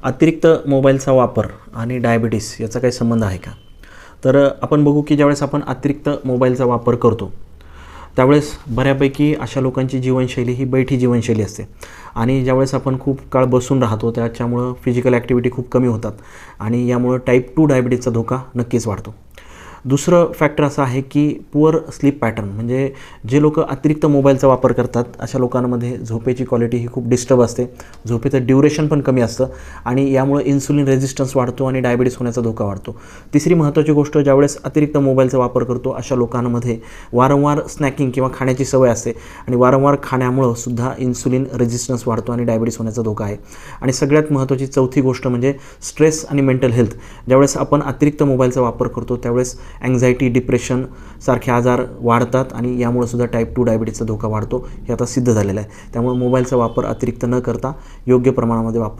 अतिरिक्त मोबाईलचा वापर आणि डायबिटीस याचा काही संबंध आहे का? तर आपण बघू की ज्यावेळेस आपण अतिरिक्त मोबाईलचा वापर करतो त्यावेळेस बऱ्यापैकी अशा लोकांची जीवनशैली ही बैठी जीवनशैली असते आणि ज्यावेळेस आपण खूप काळ बसून राहतो त्याच्यामुळं फिजिकल ॲक्टिव्हिटी खूप कमी होतात आणि यामुळं टाईप 2 डायबिटीसचा धोका नक्कीच वाढतो. दुसरं फॅक्टर असं आहे की पुअर स्लीप पॅटर्न, म्हणजे जे लोक अतिरिक्त मोबाईलचा वापर करतात अशा लोकांमध्ये झोपेची क्वालिटी ही खूप डिस्टर्ब असते, झोपेचं ड्युरेशन पण कमी असतं आणि यामुळे इन्सुलिन रेझिस्टन्स वाढतो आणि डायबिटीस होण्याचा धोका वाढतो. तिसरी महत्त्वाची गोष्ट, ज्यावेळेस अतिरिक्त मोबाईलचा वापर करतो अशा लोकांमध्ये वारंवार स्नॅकिंग किंवा खाण्याची सवय असते आणि वारंवार खाण्यामुळं सुद्धा इन्सुलिन रेझिस्टन्स वाढतो आणि डायबिटीस होण्याचा धोका आहे. आणि सगळ्यात महत्त्वाची चौथी गोष्ट म्हणजे स्ट्रेस आणि मेंटल हेल्थ. ज्यावेळेस आपण अतिरिक्त मोबाईलचा वापर करतो त्यावेळेस अँक्झायटी, डिप्रेशन सारखे आजार वाढतात आणि यामुळे सुद्धा टाईप 2 डायबिटीसचा धोका वाढतो. हे आता सिद्ध झालेलं आहे. त्यामुळे मोबाईलचा वापर अतिरिक्त न करता योग्य प्रमाणामध्ये वापर